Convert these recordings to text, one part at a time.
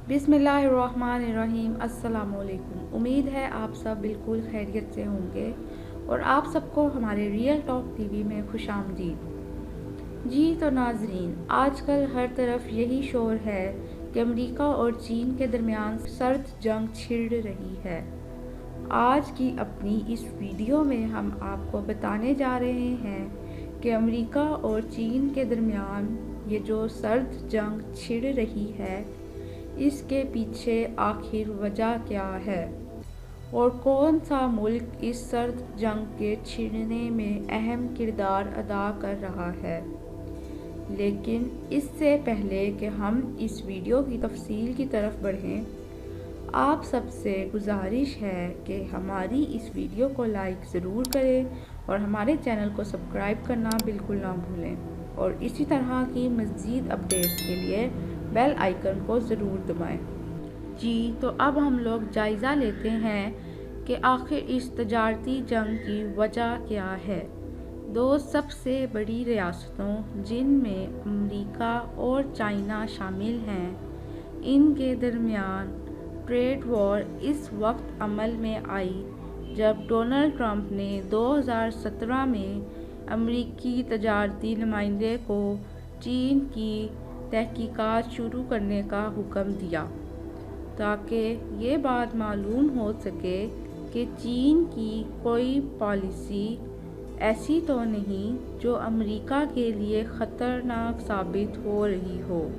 बिस्मिल्लाहिर्रहमानिर्रहीम। अस्सलाम वालेकुम। उम्मीद है आप सब बिल्कुल खैरियत से होंगे और आप सबको हमारे रियल टॉक टीवी में खुशामदीद। जी तो नाजरीन, आजकल हर तरफ यही शोर है कि अमेरिका और चीन के दरमियान सर्द जंग छिड़ रही है। आज की अपनी इस वीडियो में हम आपको बताने जा रहे हैं कि अमेरिका और चीन के दरमियान ये जो सर्द जंग छिड़ रही है, इसके पीछे आखिर वजह क्या है और कौन सा मुल्क इस सर्द जंग के छिड़ने में अहम किरदार अदा कर रहा है। लेकिन इससे पहले कि हम इस वीडियो की तफसील की तरफ बढ़ें, आप सबसे गुजारिश है कि हमारी इस वीडियो को लाइक ज़रूर करें और हमारे चैनल को सब्सक्राइब करना बिल्कुल ना भूलें और इसी तरह की मज़ीद अपडेट्स के लिए बेल आइकन को ज़रूर दबाएं। जी तो अब हम लोग जायज़ा लेते हैं कि आखिर इस तजारती जंग की वजह क्या है। दो सबसे बड़ी रियासतों जिनमें अमेरिका और चाइना शामिल हैं, इनके दरमियान ट्रेड वॉर इस वक्त अमल में आई जब डोनाल्ड ट्रंप ने 2017 में अमेरिकी तजारती नुमाइंदे को चीन की तहकीकात शुरू करने का हुक्म दिया ताकि ये बात मालूम हो सके कि चीन की कोई पॉलिसी ऐसी तो नहीं जो अमेरिका के लिए ख़तरनाक साबित हो रही हो।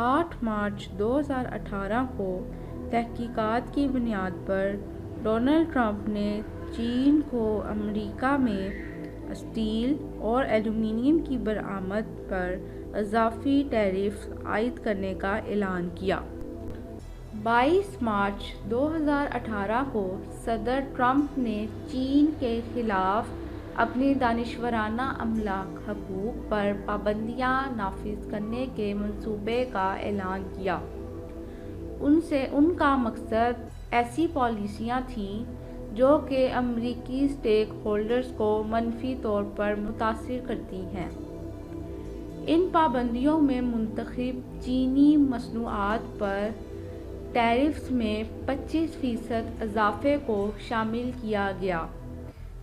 8 मार्च 2018 को तहकीकात की बुनियाद पर डोनाल्ड ट्रंप ने चीन को अमेरिका में स्टील और एल्यूमीनियम की बरामद पर इजाफी टैरिफ आयद करने का ऐलान किया। 22 मार्च 2018 को सदर ट्रंप ने चीन के खिलाफ अपने दानिशवराना अमला हकूक़ पर पाबंदियां नाफिज करने के मंसूबे का ऐलान किया। उनका मकसद ऐसी पॉलिसियां थीं जो कि अमेरिकी स्टेक होल्डर्स को मनफी तौर पर मुतासिर करती हैं। इन पाबंदियों में मुंतखब चीनी मसनूआत पर टैरिफ्स में 25% इजाफे को शामिल किया गया,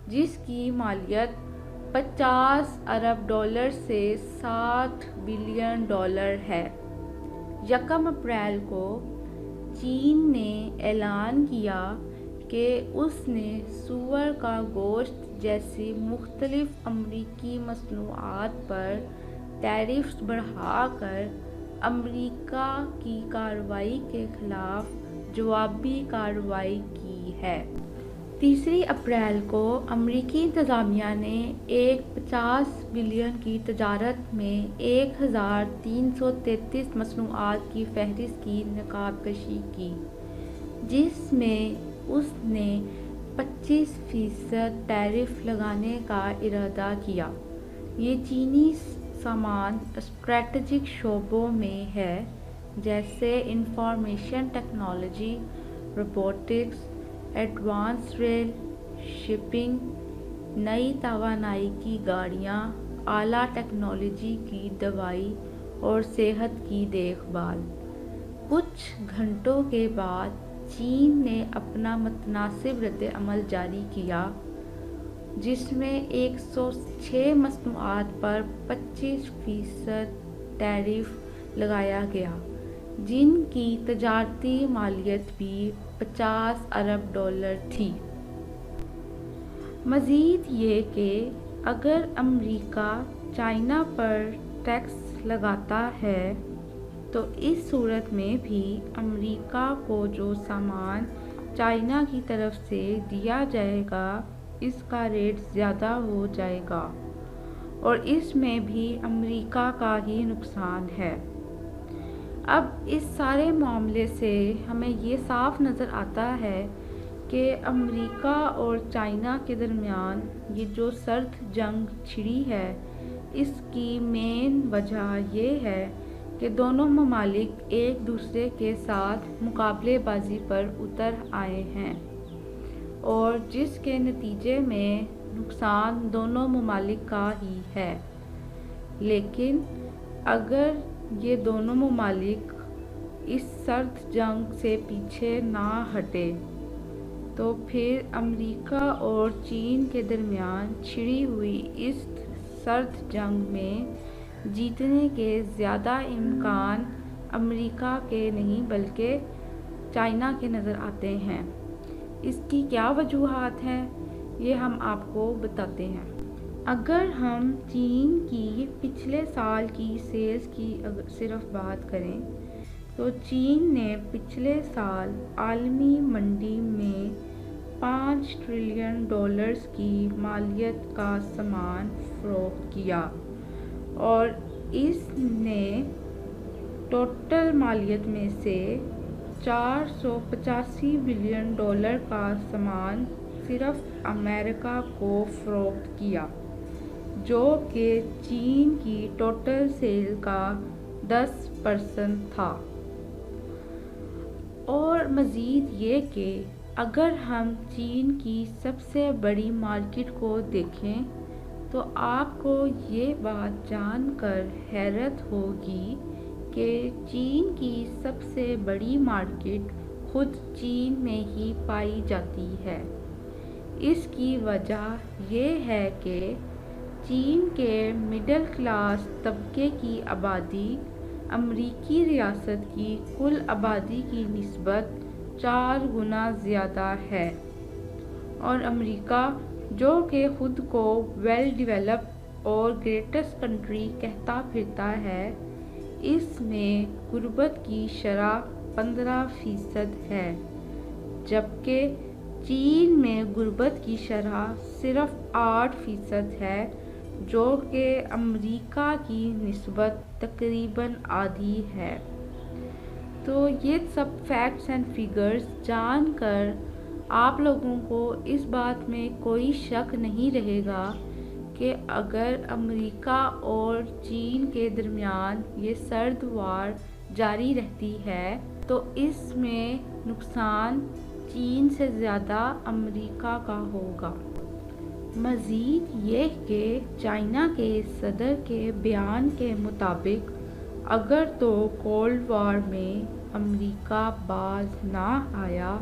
जिसकी मालियत 50 अरब डॉलर से 60 बिलियन डॉलर है। 1 अप्रैल को चीन ने ऐलान किया कि उसने सूअर का गोश्त जैसी मुख्तलिफ अमरीकी मसनूआत पर टैरिफ्स बढ़ाकर अमेरिका की कार्रवाई के खिलाफ जवाबी कार्रवाई की है। 3 अप्रैल को अमेरिकी इंतज़ामिया ने एक 50 बिलियन की तजारत में 1333 मसनूआत की फहरिस्त की नकाबकशी की, जिसमें उसने 25% टैरिफ लगाने का इरादा किया। ये चीनी सामान स्ट्रेटजिक शोबों में है, जैसे information technology, robotics, advance rail, shipping, नई तवानाई की गाड़ियाँ, आला टेक्नोलॉजी की दवाई और सेहत की देखभाल। कुछ घंटों के बाद चीन ने अपना मुतनासिब रद्द-ए-अमल जारी किया, जिसमें 106 मसनूआत पर 25% टैरिफ लगाया गया, जिनकी तजारती मालियत भी 50 अरब डॉलर थी। मज़ीद ये कि अगर अमेरिका चाइना पर टैक्स लगाता है तो इस सूरत में भी अमेरिका को जो सामान चाइना की तरफ से दिया जाएगा, इसका रेट ज़्यादा हो जाएगा और इसमें भी अमेरिका का ही नुकसान है। अब इस सारे मामले से हमें ये साफ नज़र आता है कि अमेरिका और चाइना के दरमियान ये जो सर्द जंग छिड़ी है, इसकी मेन वजह ये है कि दोनों ममालिक एक दूसरे के साथ मुकाबलेबाजी पर उतर आए हैं और जिसके नतीजे में नुकसान दोनों ममालिक का ही है। लेकिन अगर ये दोनों ममालिक اس سرد جنگ سے پیچھے نہ ہٹے تو پھر امریکہ اور چین کے درمیان چھڑی ہوئی اس سرد جنگ میں جیتنے کے زیادہ امکان امریکہ کے نہیں بلکہ چائنا کے نظر آتے ہیں۔ اس کی کیا وجوہات ہیں، یہ ہم آپ کو بتاتے ہیں۔ اگر ہم چین کی پچھلے سال کی سیلز کی صرف بات کریں تو چین نے پچھلے سال عالمی منڈی میں $5 ٹریلین کی مالیت کا سامان فروخت کیا اور اس نے ٹوٹل مالیت میں سے $485 بلین کا سامان صرف امریکہ کو فروخت کیا، جو کہ چین کی ٹوٹل سیل کا 10% تھا۔ اور مزید یہ کہ اگر ہم چین کی سب سے بڑی مارکیٹ کو دیکھیں تو آپ کو یہ بات جان کر حیرت ہوگی کہ چین کی سب سے بڑی مارکیٹ خود چین میں ہی پائی جاتی ہے۔ اس کی وجہ یہ ہے کہ چین کے مڈل کلاس طبقے کی آبادی امریکی ریاست کی کل آبادی کی نسبت 4 گنا زیادہ ہے، اور امریکہ جو کہ خود کو ویل ڈیولپڈ اور گریٹسٹ کنٹری کہتا پھرتا ہے، اس میں غربت کی شرح 15% ہے، جبکہ چین میں غربت کی شرح صرف 8% ہے، جو کہ امریکہ کی نسبت تقریباً آدھی ہے۔ تو یہ سب فیکٹس اینڈ فگرز جان کر آپ لوگوں کو اس بات میں کوئی شک نہیں رہے گا کہ اگر امریکہ اور چین کے درمیان یہ سرد وار جاری رہتی ہے تو اس میں نقصان چین سے زیادہ امریکہ کا ہوگا۔ مزید یہ کہ چائنا کے صدر کے بیان کے مطابق اگر تو کولڈ وار میں امریکہ باز نہ آیا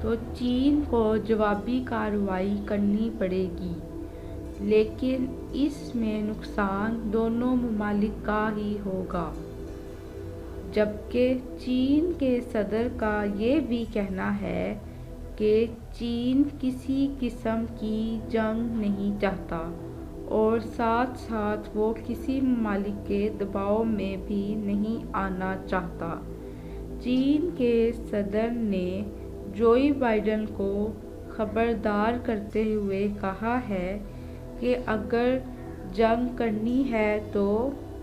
تو چین کو جوابی کارروائی کرنی پڑے گی، لیکن اس میں نقصان دونوں ممالک کا ہی ہوگا۔ جبکہ چین کے صدر کا یہ بھی کہنا ہے کہ چین کسی قسم کی جنگ نہیں چاہتا اور ساتھ ساتھ وہ کسی ممالک کے دباؤ میں بھی نہیں آنا چاہتا۔ چین کے صدر نے جو بائیڈن کو خبردار کرتے ہوئے کہا ہے کہ اگر جنگ کرنی ہے تو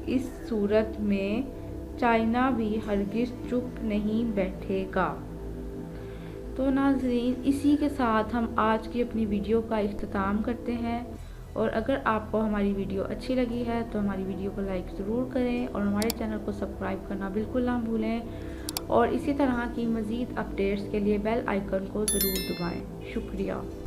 اس صورت میں چائنا بھی ہرگز چپ نہیں بیٹھے گا۔ تو ناظرین، اسی کے ساتھ ہم آج کی اپنی ویڈیو کا اختتام کرتے ہیں، اور اگر آپ کو ہماری ویڈیو اچھی لگی ہے تو ہماری ویڈیو کو لائک ضرور کریں اور ہمارے چینل کو سبسکرائب کرنا بالکل نہ بھولیں، اور اسی طرح کی مزید اپڈیٹس کے لیے بیل آئیکن کو ضرور دبائیں۔ شکریہ۔